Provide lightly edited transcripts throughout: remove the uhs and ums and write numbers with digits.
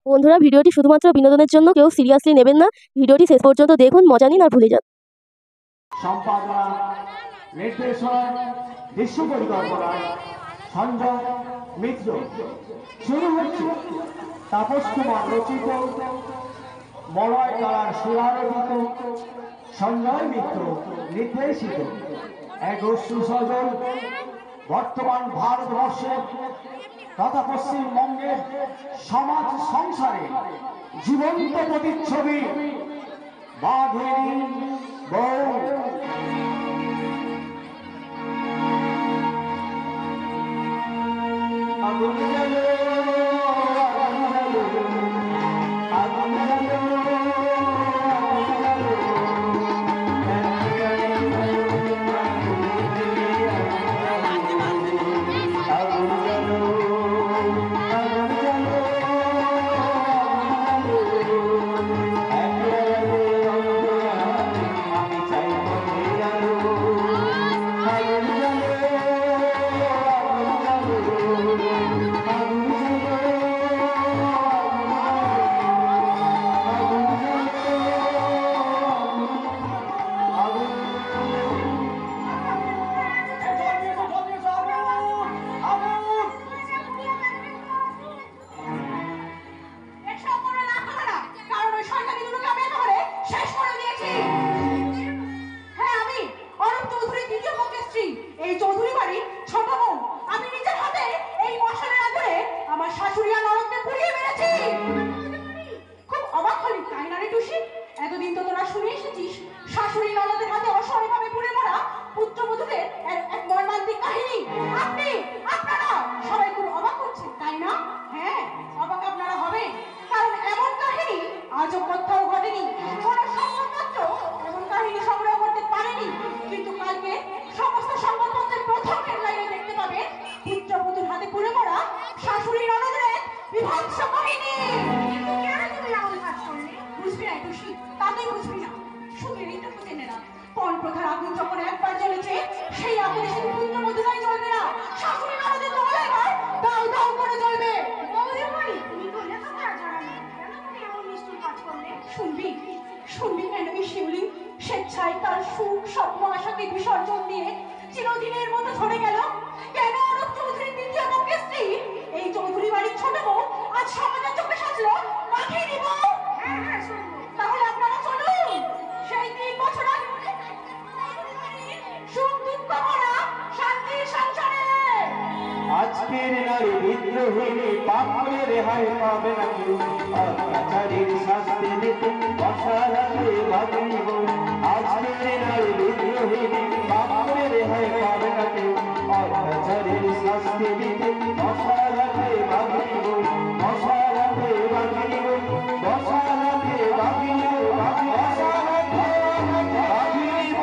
বন্ধুরা, ভিডিওটি শুধুমাত্র বিনোদনের জন্য, কেউ সিরিয়াসলি নেবেন না। ভিডিওটি শেষ পর্যন্ত দেখুন, মজা নিন আর ভুলে যান। সম্পাদনা, নির্দেশনা, দৃশ্য পরিকল্পনা সঞ্জয় মিত্র। শুরু হচ্ছে তাপস কুমার রচিত, মলয় কালার সুরারোপিত, সঞ্জয় মিত্র নির্দেশিত এক সুসজল বর্তমান ভারতবর্ষের তথা পশ্চিমবঙ্গের সমাজ সংসারে জীবন্ত প্রতিচ্ছবি বাঘিনী বউ। আগুন জ্বালো, আগুন জ্বালো, আগুন জ্বালো, এতদিন তো তোরা শুনে এসেছিস শাশুড়ি ননদের হাতে অসহায়ভাবে পুড়ে মরা পুত্রবধূদের এক মর্মান্তিক কাহিনী। আপনারা সবাই খুব অবাক হচ্ছেন, তাই না? হ্যাঁ, অবাক আপনারা হবেন, কারণ এমন কাহিনী আজও কোথাও ঘটেনি। কোনো সংবাদপত্র এমন কাহিনী সংগ্রহ করতে পারেনি। কিন্তু কালকে সমস্ত সংবাদপত্রের প্রথম হেডলাইনে দেখতে পাবেন পুত্রবধূর হাতে পুড়ে মরা শাশুড়ি ননদের এক বিভৎস কাহিনী। বুঝবি না টুসি, তাতেই বুঝবি না। শুধু এইটুকু জেনে না, পণ প্রথার আগুন যখন একবার জ্বলেছে, সেই আগুনে শুধু পুত্রবধূরাই জ্বলবে না, শাশুড়ি ননদের দোলা এবার দাও দাও করে জ্বলবে। শুনবি শুনবি কেন এই শিউলি স্বেচ্ছায় তার সুখ স্বপ্ন আশাকে বিসর্জন দিয়ে চিরদিনের মতো ঝরে গেল? কেন অরূপ চৌধুরীর দ্বিতীয় পক্ষের স্ত্রী এই চৌধুরী বাড়ির ছোট বউ আজ সমাজের চোখে সাজলো মাখিয়ে দিব? তাহলে আপনারা চলুন সেই 3 বছর আগে সুখ দুঃখ ভরা শান্তির সংসারে। আজকের নারী বিদ্রোহিণী পাপ করে রেহাই পাবে না কেউ, অত্যাচারীর শাস্তি দিতে অসারাতে ভাবিব। আজকের নারী বিদ্রোহিণী পাপ করে রেহাই পাবে না কেউ, অত্যাচারীর শাস্তি দিতে অসারাতে ভাবিব, অসারাতে ভাবিব, অসারাতে ভাবিব, অসারাতে ভাবিব।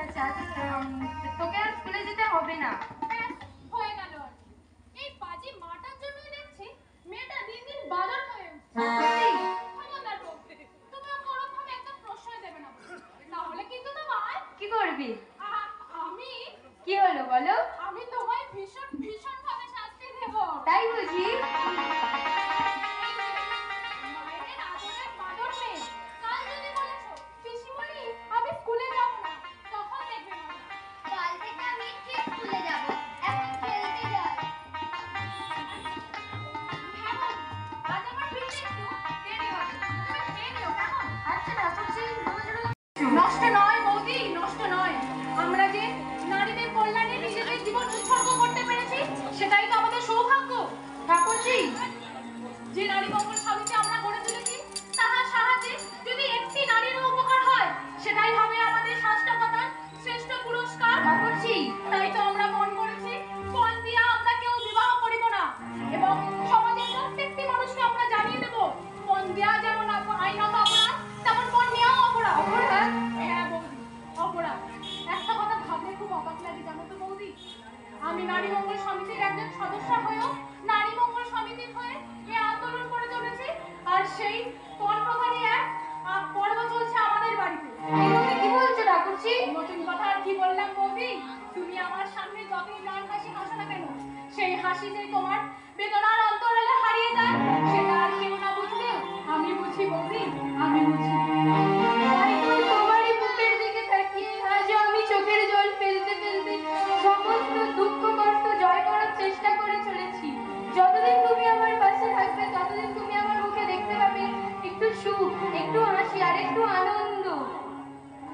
আছে আচ্ছা তোকে আর স্কুলে যেতে হবে না। হয়ে গেল আর কি। এই বাজি মাটার জন্যই দেখছি মেয়েটা দিন দিন বাজার হয়ে উঠছে। ক্ষমতার পক্ষে তুমি ওকে ওরকমভাবে একটা প্রশ্রয় দেবে না বলো। তাহলে কিন্তু তোমার কি করবি? আমি কি হলো বলো? আমি তোমায় ভীষণ ভীষণ ভাবে শাস্তি দেব। তাই বুঝি? মায়ের আদরের বাদর মেয়ে কাল যদি বলেছো পিসিমণি আমি স্কুলে যাব না, তখন দেখবে মজা। কাল থেকে আমি ঠিক স্কুলে যাব, এখন খেলতে যাই। হ্যাঁ বৌদি, আজ আমার ফিরতে একটু দেরি হবে, তুমি খেয়ে নিও কেমন? আচ্ছা ঠাকুরজি রোজ রোজ নষ্ট নয় বৌদি, নষ্ট নয়। আমরা যে নারীদের কল্যাণে নিজেদের জীবন উৎসর্গ করতে পেরেছি সেটাই তো আমাদের সৌভাগ্য। ঠাকুরজি, যে নারী মঙ্গল সমিতি আমরা গড়ে তুলেছি তাহার সাহায্যে যদি একটি নারীরও উপকার হয় সেটাই হবে আমাদের সাষ্টাপতার শ্রেষ্ঠ পুরস্কার। ঠাকুরজি, তাই তো আমরা মন করেছি পণ দিয়া আমরা কেউ বিবাহ করিব না এবং সমাজের প্রত্যেকটি মানুষকে আমরা জানিয়ে দেব পণ দেওয়া যেমন আইনত অপরাধ তেমন পণ নেওয়াও অপরাধ। অপরাধ? হ্যাঁ বৌদি, অপরাধ। একটা কথা ভাবলে খুব অবাক লাগে জানো তো বৌদি, আমি নারী মঙ্গল সমিতির একজন সদস্য হয়েও নারী মঙ্গল সমিতির হয়ে এই আন্দোলন করে চলেছি, আর সেই পণ প্রধানই এক পর্ব চলছে আমাদের বাড়িতে। তুমি কি বলছো ঠাকুরজি? নতুন কথা আর কি বললাম বৌদি, তুমি আমার সামনে যতই প্রাণ হাসি হাসো না কেন সেই হাসি যে তোমার বেদনার অন্তরালে হারিয়ে যায় সেটা আর কেউ না বুঝলে আমি বুঝি বৌদি, আমি বুঝি। তাই তো তোমারই মুখের দিকে তাকিয়ে আজও আমি চোখের জল ফেলতে ফেলতে সমস্ত দুঃখ কষ্ট জয় করার চেষ্টা করে চলেছি। যতদিন তুমি আমার পাশে থাকবে ততদিন তুমি আমার মুখে দেখতে পাবে একটু সুখ, একটু হাসি আর একটু আনন্দ।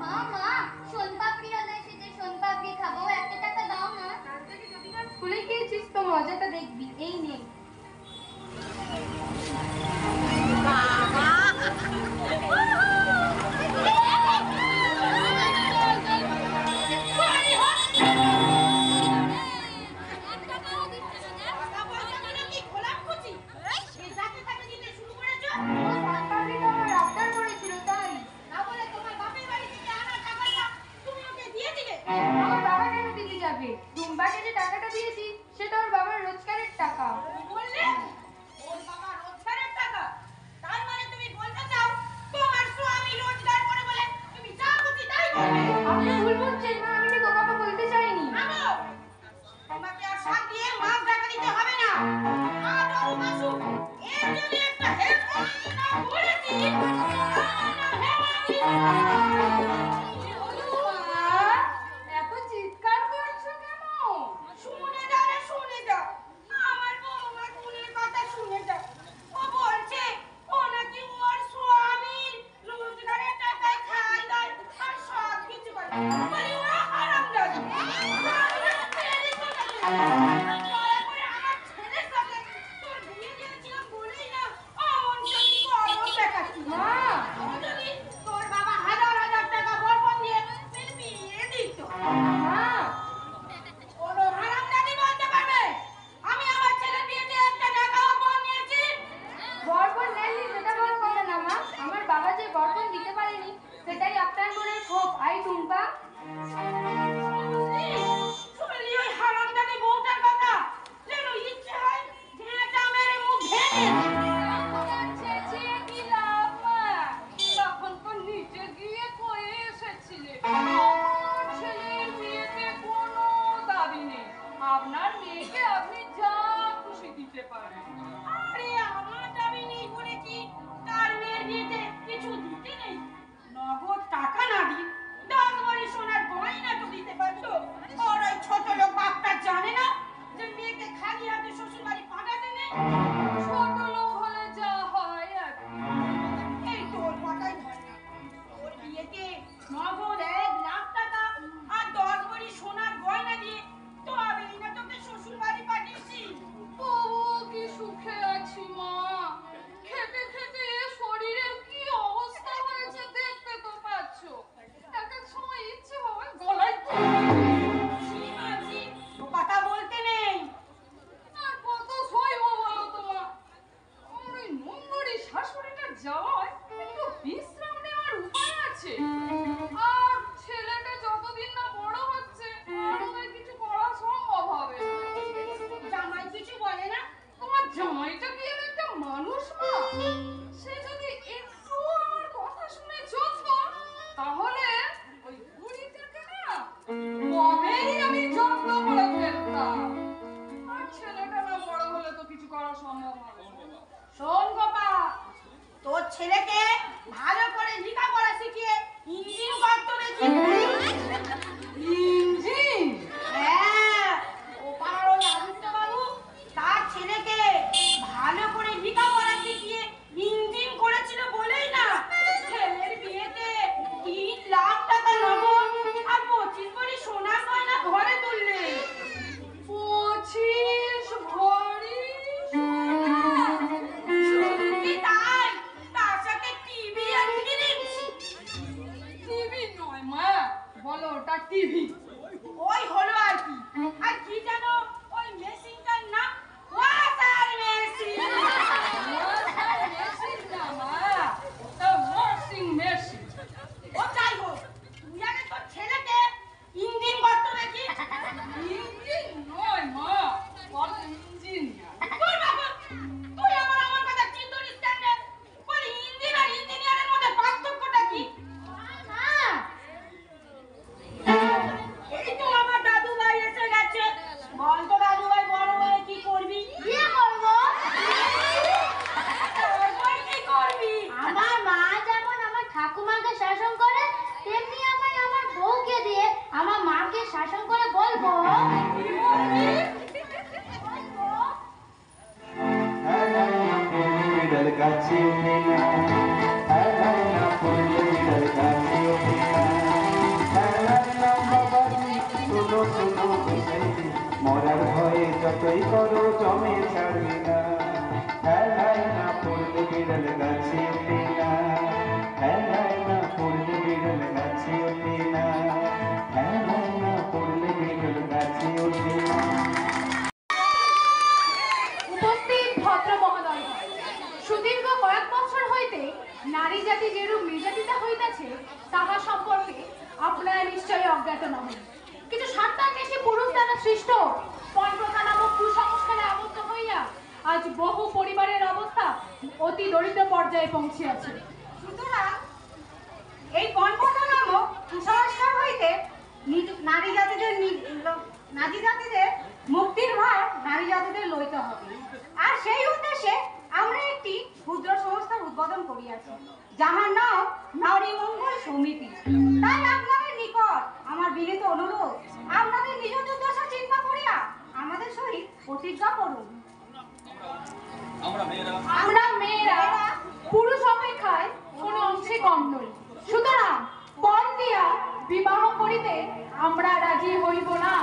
মা মা সোনপাপড়ি হলো এসেছে, সোনপাপড়ি খাবো, 1 টাকা দাও না। স্কুলে গিয়েছিস তো মজাটা দেখবি, এই নে। সোনপাপড়ি তো আমার আবদার করেছিল তাই। আমার বাবা কেন দিতে যাবে? টুম্পাকে যে টাকাটা দিয়েছি সেটা ওর বাবার রোজগারের টাকা। আপনি ভুল বলছেন মা, আমি ঠিক ও কথা বলতে চাইনি। তোমাকে আর শাক দিয়ে মাছ দেখা দিতে হবে না। আজ আর মাসু এর জন্য একটা হেল্প না করেছি। এত চিৎকার করছো কেন? শুনে যাও রে, শুনে যাও। আমার বৌমা কুলের কথা শুনে যাও। ও বলছে ও নাকি ওর স্বামীর রোজগারের টাকায় খায় দায় আর সব কিছু করে। বলি ও হারামজাদা। দয়া করে আমার ছেলের সাথে তোর বিয়ে দিয়েছিলাম বলেই না অমন চলি গরম দেখাচ্ছি। মা, ও যদি তোর বাবা হাজার হাজার টাকা বরপণ দিয়ে বিয়ে দিত, মা, কোনো হারামজাদি বলতে পারবে আমি আমার ছেলের বিয়েতে 1 টাকাও পণ নিয়েছি? বরপণ নেননি সেটা বড় কথা না মা, আমার বাবা যে বরপণ দিতে পারেনি সেটাই আপনার মনের ক্ষোভ। আই টুম্পা, শুনলি ওই হারামজাদি বউটার টিভি ওই হলো আর কি। আর কি জানো ওই মেশিনটার নাম ওয়াটার মেশিন। ওয়াটার মেশিন না মা, ওটা ওয়াশিং মেশিন। ও যাই হোক, তুই আগে তোর ছেলেকে ইঞ্জিন করতে দেখি। ইঞ্জিন নয় মা, বল ইঞ্জিনিয়ার। তুই বাবা, তুই আমার কথা কি ধরিস কেন? বল ইঞ্জিন আর ইঞ্জিনিয়ারের মধ্যে পার্থক্যটা কি? মা এই তো আমার দাদু ভাই এসে গেছে। বল তো দাদু ভাই বড় হয়ে কি করবি? বিয়ে করবো। তারপর কি করবি? আমার মা যেমন আমার ঠাকুমাকে শাসন করে, তেমনি আমি আমার বউকে দিয়ে আমার মাকে শাসন করে বলবো। বিড়াল গাছে ওঠে না, হেলায় না পড়লে বিড়াল গাছে ওঠে না, হেলায় না বাবাজি, শোনো শোনো গোসাইজি, মরার ভয়ে যতই করো জমে ছাড়বে না, হেলায় না পড়লে বিড়াল গাছে ওঠে না, হেলায় না পড়লে বিড়াল গাছে ওঠে না, হেলায় না পড়লে বিড়াল গাছে ওঠে না। উপস্থিত ভদ্র মহোদয়, সুদীর্ঘ কয়েক বছর হইতে নারী জাতি যেরূপ নির্যাতিতা হইতেছে তাহা সম্পর্কে আপনারা নিশ্চয়ই অজ্ঞাত নহেন। কিন্তু 7টা পুরুষ দ্বারা সৃষ্ট পণপ্রথা নামক কুসংস্কারে আবদ্ধ হইয়া আজ বহু পরিবারের অবস্থা অতি দরিদ্র পর্যায়ে পৌঁছিয়াছে। সুতরাং এই পণপ্রথা নামক কুসংস্কার হইতে নারী জাতিদের মুক্তির ভার নারী জাতিদের লইতে হবে। আর সেই উদ্দেশ্যে আমরা একটি ক্ষুদ্র সংস্থার উদ্বোধন করিয়াছি, যাহার নাম নারী মঙ্গল সমিতি। তাই আপনাদের নিকট আমার বিনীত অনুরোধ, আপনাদের নিজ দুর্দশা চিন্তা করিয়া আমাদের সহিত প্রতিজ্ঞা করুন। আমরা মেয়েরা পুরুষ অপেক্ষায় কোনো অংশে কম নই, সুতরাং পণ দিয়া বিবাহ করিতে আমরা রাজি হইব না।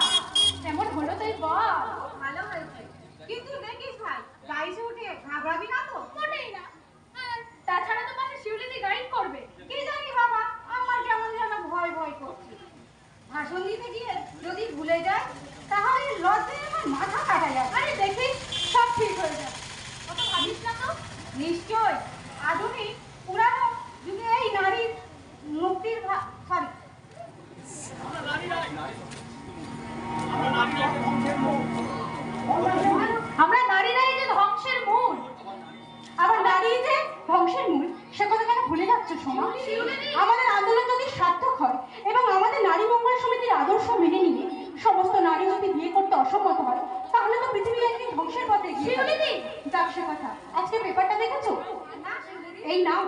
এমন হলো তাই বল। ভালো হয়েছে, কিন্তু দেখিস ভাই, গাইছে উঠে ঘাবড়াবি না তো? মোটেই না। আর তাছাড়া তো পাশে শিউলিদি গাইড করবে। কি জানি বাবা, আমার কেমন যেন ভয় ভয় করছে। ভাষণ দিতে গিয়ে যদি ভুলে যায় তাহলে লজ্জায় আমার মাথা কাটা যাবে। আরে দেখি সব ঠিক হয়ে যাবে, অত ভাবিস না তো। নিশ্চয় আধুনিক পুরানো যুগে এই নারীর মুক্তির সরি আমরা নারীরাই যে ধ্বংসের মূল। আবার নারী যে ধ্বংসের মূল, সে কথা কেন ভুলে যাচ্ছ সোমা? আমাদের আন্দোলন যদি সার্থক হয় এবং আমাদের নারী মঙ্গল সমিতির আদর্শ মেনে নিয়ে সমস্ত নারী যদি বিয়ে করতে অসম্মত হয়, তাহলে তো পৃথিবী একদিন ধ্বংসের পথে এগিয়ে যাবে। যাক সে কথা, আজকে পেপারটা দেখেছো? এই নাও।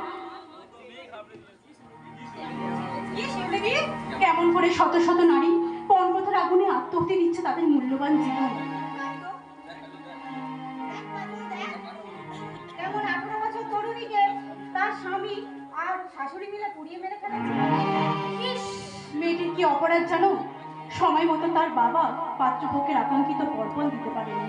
কেমন করে শত শত নারী পণপ্রথার আগুনে আত্মহত্যা দিচ্ছে তাদের মূল্যবান জীবন। এমন 18 বছর তরুণীকে তার স্বামী আর শাশুড়ি মিলে পুড়িয়ে মেরে ফেলেছে। ইস, মেয়েটির কি অপরাধ জানো? সময় মতো তার বাবা পাত্রপক্ষের আকাঙ্ক্ষিত পর্পণ দিতে পারেনি।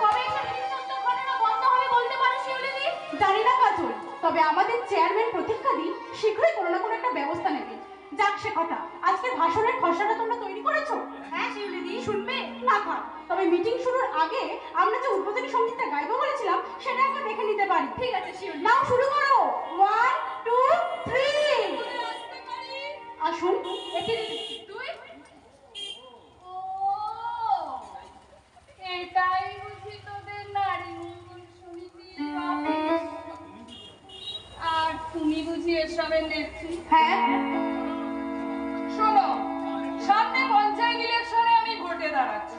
কবে এসব হিংসাত্মক ঘটনা বন্ধ হবে বলতে পারো শিউলিদি? জানি না কাজল, তবে আমাদের চেয়ারম্যান প্রতীক্ষা দিন শীঘ্রই কোনো না কোনো একটা ব্যবস্থা নেবে। যাক সে কথা, আজকে ভাষণের খসড়াটা তোমরা তৈরি করেছো? হ্যাঁ শিউলিদি, শুনবে না থাক, তবে মিটিং শুরুর আগে আমরা যে উদ্বোধনী সঙ্গীতটা গাইবো বলেছিলাম সেটা একবার দেখে নিতে পারি। ঠিক আছে শিউলি, নাও শুরু করো। 1 2 3 আসুন। তুই ও এটাই বুঝি তোদের নারী মঙ্গল সমিতির অফিস। আর তুমি বুঝি এসবের নেত্রী? হ্যাঁ, শোনো, সামনে পঞ্চায়েত ইলেকশনে আমি ভোটে দাঁড়াচ্ছি।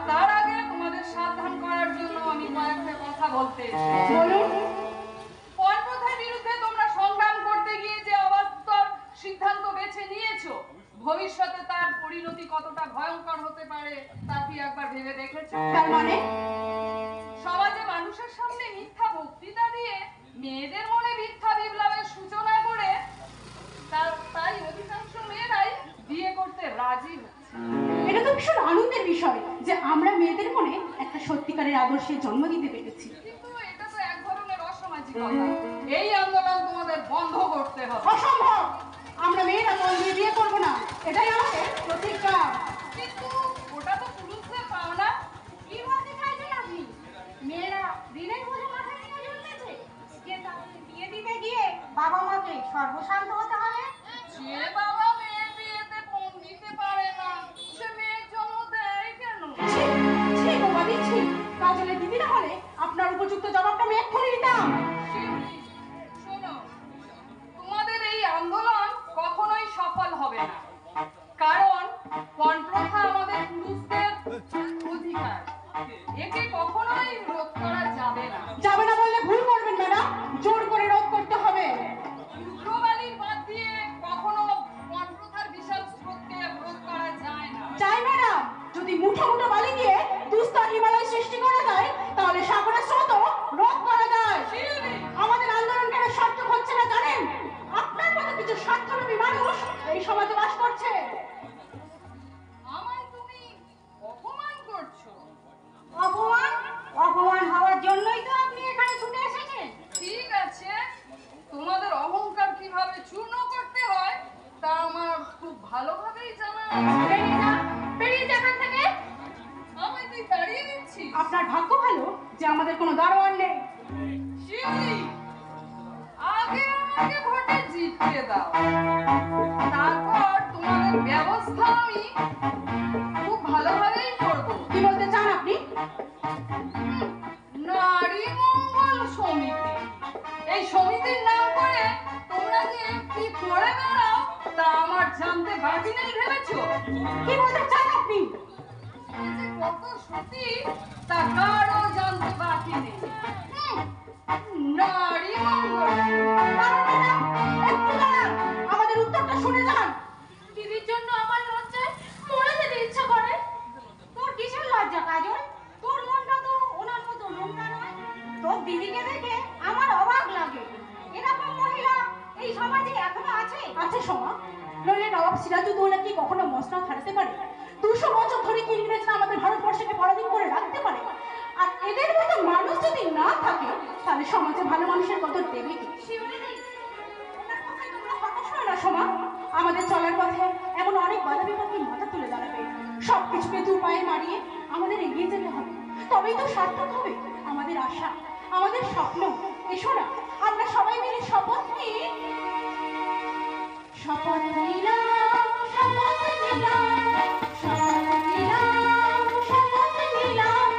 তার আগে তোমাদের সাবধান করার জন্য আমি কয়েকটা কথা বলতে এসেছি। বলুন। পণপ্রথার বিরুদ্ধে তোমরা সংগ্রাম করতে গিয়ে যে অবাস্তব সিদ্ধান্ত বেছে নিয়েছো, ভবিষ্যতে তার পরিণতি কতটা ভয়ঙ্কর হতে পারে তা কি একবার ভেবে দেখেছো? তার মানে সমাজে মানুষের সামনে মিথ্যা বক্তৃতা দিয়ে মেয়েদের মনে মিথ্যা বিপ্লবের সূচনা করে তাই অধিকাংশ মেয়েরাই বিয়ে করতে রাজি হচ্ছে। এটা তো ভীষণ আনন্দের বিষয় যে আমরা মেয়েদের মনে একটা সত্যিকারের আদর্শের জন্ম দিতে পেরেছি। কিন্তু এটা তো এক ধরনের অসামাজিকতা। এই আন্দোলন তোমাদের বন্ধ করতে হবে। অসম্ভব, আমরা মেয়েরা মন দিয়ে বিয়ে করবো না, এটাই আমাদের প্রতিজ্ঞা। কিন্তু ওটা তো পুরুষদের পাওনা। কি বলতে চাইছেন আপনি? মেয়েরা দিনের বোঝা মাথায় নিয়ে জন্মেছে যে তাদের বিয়ে দিতে গিয়ে বাবা মাকে সর্বশান্ত হতে হবে? যে বাবা মেয়ের বিয়েতে পণ দিতে পারে না, সে মেয়ের জন্ম দেয় কেন? ছি, ছি বাবা দিচ্ছি, কাজলের দিদি না হলে আপনার উপযুক্ত জবাবটা আমি এক্ষুনি দিতাম। শিউলি, শোনো, তোমাদের এই আন্দোলন কখনোই সফল হবে না, কারণ পণ প্রথা আমাদের পুরুষদের অধিকার। একে কখনোই রোধ করা যাবে না। যাবে না বললে ভুল করবেন ম্যাডাম, জোর করে রোধ করতে হবে। রুদ্রবালির বাদ দিয়ে কখনো পণ প্রথার বিশাল স্রোতকে রোধ করা যায় না। চাই ম্যাডাম, যদি মুঠো মুঠো বালি দিয়ে দুস্তর হিমালয় সৃষ্টি করা যায়, তাহলে সাগরের স্রোতও রোধ করা যায়। শিউলি, আমাদের আন্দোলন কেন সার্থক হচ্ছে না জানেন? আপনার মতো কিছু স্বার্থলোভী মানুষ এই সমাজে বাস করছে। আমায় তুমি অপমান করছো। অপমান? অপমান হওয়ার জন্যই তো আপনি এখানে ছুটে এসেছেন। ঠিক আছে, তোমাদের অহংকার কিভাবে চূর্ণ করতে হয় তা আমার খুব ভালোভাবেই জানা আছে। বেরিয়ে যা, বেরিয়ে যা এখান থেকে। আমায় তুই তাড়িয়ে দিচ্ছিস? আপনার ভাগ্য ভালো যে আমাদের কোনো দারোয়ান নেই। শিউলি, আগে আমাকে ভোটে জিততে দাও, তারপর তোমাদের ব্যবস্থা আমি খুব ভালোভাবেই করব। কি বলতে চান আপনি? নারী মঙ্গল সমিতি, এই সমিতির নাম করে তোমরা যে কি করে বেড়াও তা আমার জানতে বাকি নেই ভেবেছো? কি বলতে চান আপনি? সে যে কত সতী তা কারও জানতে বাকি নেই। নারী মঙ্গল। দাঁড়ান ম্যাডাম, একটু দাঁড়ান, আমাদের উত্তরটা শুনে যান। দিদির জন্য আমার লজ্জায় মরে যেতে ইচ্ছা করে। তোর কিসের লজ্জা কাজল? তোর মনটা তো ওনার মতো নোংরা নয়। তোর দিদিকে দেখে আমার অবাক লাগে। এরকম মহিলা এই সমাজে এখনো আছে? আছে সোমা, নইলে নবাব সিরাজউদ্দৌলা কি কখনো মসনদ হারাতে পারে? 200 বছর ধরে কি ইংরেজরা আমাদের ভারতবর্ষকে পরাধীন করে রাখতে পারে? আর এদের মতো মানুষ যদি না থাকে, তাহলে সমাজে ভালো মানুষের কদর দেবে কি? ওনার কথায় তোমরা হতাশ হও না সোমা, আমাদের চলার পথে এমন অনেক বাধা বিপত্তি মাথা তুলে দাঁড়াবে। সবকিছুকে দু পায়ে মারিয়ে আমাদের এগিয়ে যেতে হবে, তবেই তো সার্থক হবে আমাদের আশা, আমাদের স্বপ্ন। এসো না, আমরা সবাই মিলে শপথ নিই। শপথ নিলাম, শপথ নিলাম, শপথ নিলাম, শপথ নিলাম,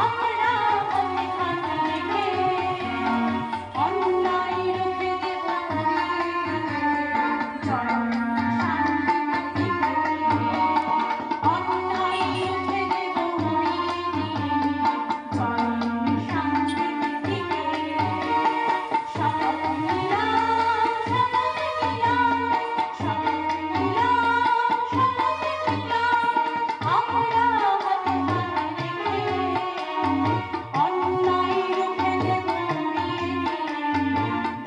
আমরা হাতে হাত রেখে অন্যায় রুখে দেব জয় শান্তি দিকে। অন্যায় রুখে দেব জয় শান্তি দিকে। শপথ নিলাম, শপথ নিলাম, শপথ নিলাম, শপথ নিলাম, আমরা হাতে হাত রেখে অন্যায় রুখে দেব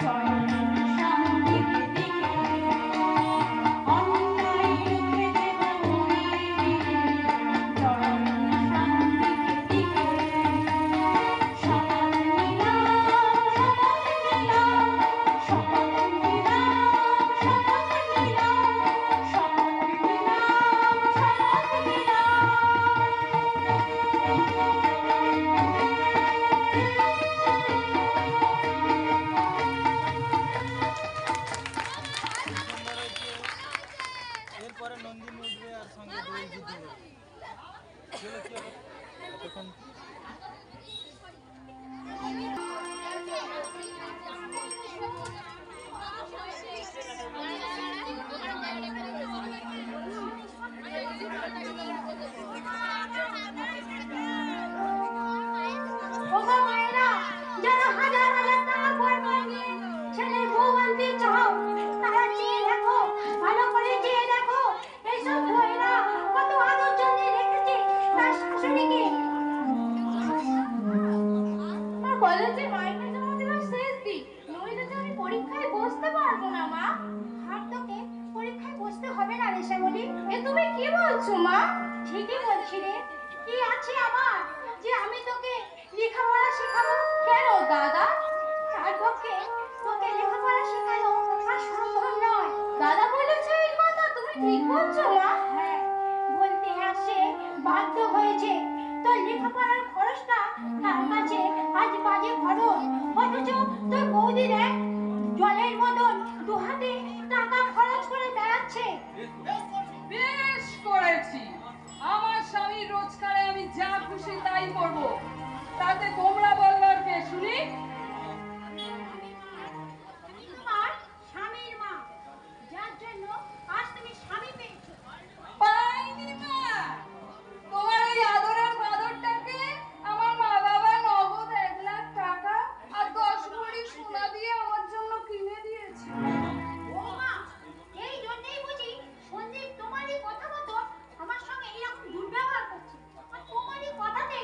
জয় শান্তির দিকে। অন্যায় রুখে দেব জয় শান্তির দিকে। শপথ নিলাম, শপথ নিলাম, শপথ নিলাম, শপথ নিলাম, শপথ এরপরে নন্দিনী উঠবে আর সঙ্গে দই যুদ্ধ করবে। চলো কি হবে তখন ওগো মায়েরা, যারা হাজার হাজার টাকা করে নিয়ে ছেলের বউ আনতে চাও, তারা চেয়ে দেখো, ভালো করে চেয়ে দেখো, এইসব মহিলা কত আদর যত্নে রেখেছে তার শাশুড়িকে। আর কলেজে মাইনে জমা দেওয়ার শেষ দিন, নইলে তো আমি পরীক্ষায় বসতে পারবো না মা। আর তোকে পরীক্ষায় বসতে হবে না রে শ্যামলী। এ তুমি কি বলছো মা? ঠিকই বলছি রে। কি আছে আমার যে আমি তোকে লেখাপড়া শেখাবো? কেন দাদা? তার পক্ষে তোকে তোমাকে লেখাপড়া শেখানো আর সম্ভব নয়। দাদা বলেছে এই কথা, তুমি ঠিক বলছো মা? হ্যাঁ, বলতে আসে বাধ্য হয়েছে। তোর লেখাপড়ার খরচটা তার কাছে আজ বাজে খরচ, অথচ তোর বৌদি দেখ জলের মতন দু হাতে টাকা খরচ করে বেড়াচ্ছে। বেশ করেছি। আমার স্বামীর রোজগারে আমি যা খুশি তাই করব, তাতে তোমরা বলবার কে শুনি? আমি তোমার স্বামীর মা, যার জন্য আজ তুমি স্বামী পেয়েছো। পাইনি মা, তোমার এই আদরের বাদরটাকে আমার মা বাবা নগদ 1,00,000 টাকা আর 10 ভরি সোনা দিয়ে আমার জন্য কিনে দিয়েছে। ও মা, এই জন্যই বুঝি সন্দীপ তোমারই কথা মতো আমার সঙ্গে এরকম দুর্ব্যবহার করছে, আর তোমারই কথাতে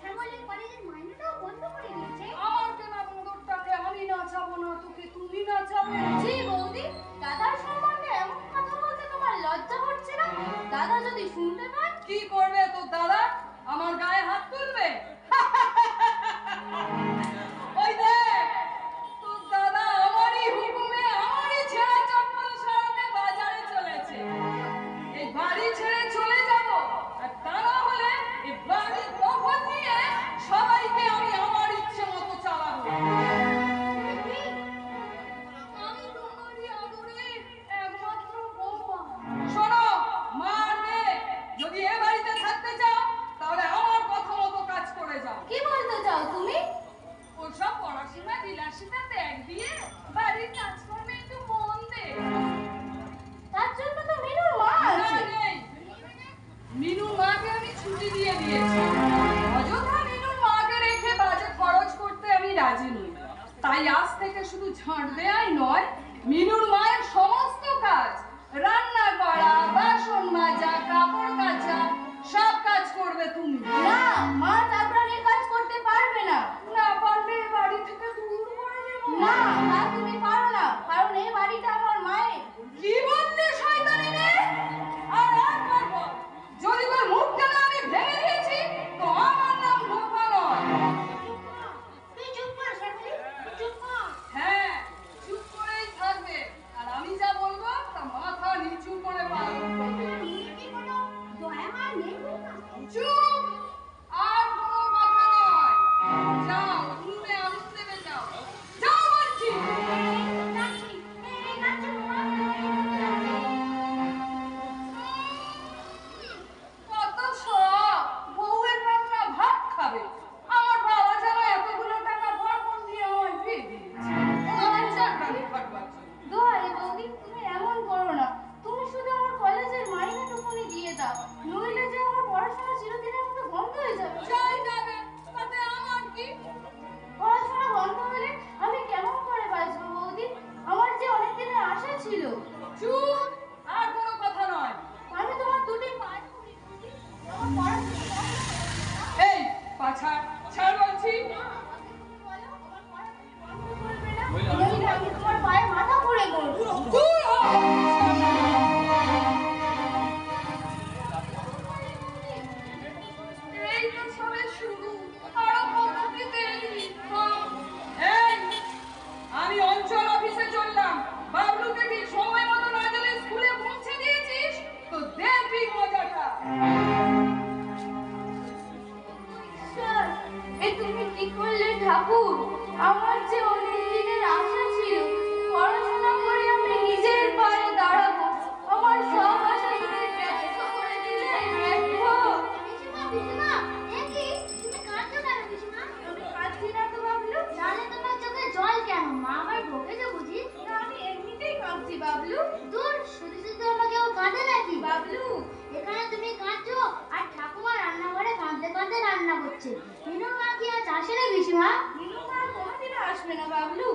শ্যামলের কলেজের মাইনেটাও বন্ধ করে দিয়েছে। আমার কেনা বাদরটাকে আমি নাচাবো না, তোকে তুমি নাচাবে? জি বৌদি, দাদার সম্বন্ধে এমন কথা বলতে তোমার লজ্জা হচ্ছে না? দাদা যদি শুনতে পান? কি করবে তোর দাদা? আমার গায়ে হাত তুলবে? ওই দেখ, তোর দাদা আমারই হুকুমে আমারই ছেড়ে চপ্পল সরাতে বাজারে চলেছে। এই বাড়ি ছেড়ে চলে যাব, আর তা না হলে এই বাড়ির দখল নিয়ে সবাইকে আমি আমার ইচ্ছে মতো চালাবো। আমি তোমারই আদরের একমাত্র বৌমা। শোনো মা আর মেয়ে, যদি এ বাড়িতে থাকতে চাও তাহলে আমার কথা মতো কাজ করে যাও। কি বলতে চাও তুমি? ওসব পড়াশোনা বিলাসিতা ত্যাগ দিয়ে বাড়ির কাজকর্মে একটু মন দে। তার জন্য তো মিনুর মা না, আছে। নেই। মিনুর মাকে আমি ছুটি দিয়ে দিয়েছি। অযথা মিনুর মাকে রেখে বাজে খরচ করতে আমি রাজি নই। তাই আজ থেকে শুধু ঝাঁট দেয়াই নয়, মিনুর মায়ের সমস্ত কাজ, রান্না করা, বাসন মাজা, কাপড় কাচা, সব কাজ করবে তুমি। না, মা চাকরানি কাজ করতে পারবে না। না পারলে এ বাড়ি থেকে দূর করে দেব। না, তা তুমি পারো না, কারণ এই বাড়িটা আমার মায়ের। কি বললি শয়তানি মেয়ে? আর একবার বল, যদি তোর মুখটা না আমি ভেঙে দিয়েছি তো আমার নাম ধোপা নয়। তুই চুপ কর শ্যামলী, তুই চুপ কর। হ্যাঁ, চুপ করেই থাকবে, আর আমি যা বলবো তা মাথা নিচু করে পালন করবে। তুমি কি কোনো দয়া মায়া নেই বৌমা? চুপ! আর কোনো কথা নয়। যাও, উনুনে আগুন দেবে যাও। যাও বলছি। যাচ্ছি, এই যাচ্ছি বৌমা। কত শখ, বউয়ের রান্না ভাত খাবে। আমার বাবা যেন এতগুলো টাকা বরপণ দিয়ে আমায় দিয়ে দিয়েছে। ওনাদের চাকরানি খাটবার জন্য। দোহাই বৌদি, তুমি এমন করো না। তুমি শুধু আমার কলেজের মাইনেটুকুনি দিয়ে দাও, নইলে যে আমার পড়াশোনা চিরদিনের মতো বন্ধ হয়ে যাবে। যাই যাবে, তাতে আমার কি? পড়াশোনা বন্ধ হলে আমি কেমন করে বাঁচবো বৌদি? আমার যে অনেক দিনের আশা ছিল। চুপ! আর কোনো কথা নয়। আমি তোমার দুটি পায়ে পড়ি বৌদি, আমার পড়াশোনা বন্ধ করে দাও। এই পাছা ছাড় বলছি। বলো, আমার পড়াশোনা বন্ধ করবে না, নইলে আমি তোমার পায়ে মাথা পড়ে মরবো। দূর হ। এই তো সবে শুরু, আরো কত কি দেরি। এই, আমি অঞ্চল অফিসে চললাম। বাবলুকে ঠিক সময় মতো না গেলে স্কুলে পৌঁছে দিয়েছিস তো দেখবি মজাটা। স্যার, এ তুমি কি করলে ঠাকুর? আমার যে অনেক দিনের আশা ছিল পড়াশোনা করে আমি নিজের পায়ে দাঁড়াবো, আমার সব আশা তুমি ব্যর্থ করে দিলে। ব্যর্থ? পিসিমা, পিসিমা, এ কি? তুমি কাঁদছো কেন পিসিমা? আমি কাঁদছি না তো বাবলু। তাহলে তোমার চোখে জল কেন? মা আমায় বকেছে বুঝি? না, আমি এমনিতেই কাঁদছি বাবলু। দূর, শুধু শুধু আমাকে ও কাঁদে নাকি? বাবলু, এখানে তুমি কাঁদছো আর ঠাকুমা রান্নাঘরে কাঁদতে কাঁদতে রান্না করছে। মিনুর মা কি আজ আসে না পিসিমা? মিনুর মা কোনোদিনও আসবে না বাবলু।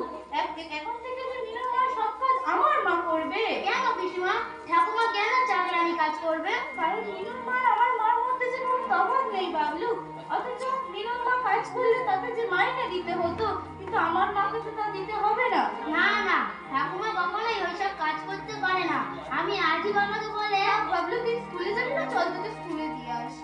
এখন থেকে যে মিনুর মা সব কাজ আমার মা করবে। কেন পিসিমা? ঠাকুমা কেন চাকরানি কাজ করবে? কারণ মিনুর মা আর আমার মার মধ্যে যে কোনো তফাৎ নেই বাবলু। অথচ মিনুর মা কাজ করলে তাকে যে মাইনে দিতে হতো, কিন্তু আমার মাকে তো তা দিতে হবে না। না না, ঠাকুমা কখনোই ওইসব কাজ করতে পারে না। আমি আজই বাবাকে বলে বাবলু, তুই স্কুলে যাবি না? চল তোকে স্কুলে দিয়ে আসি।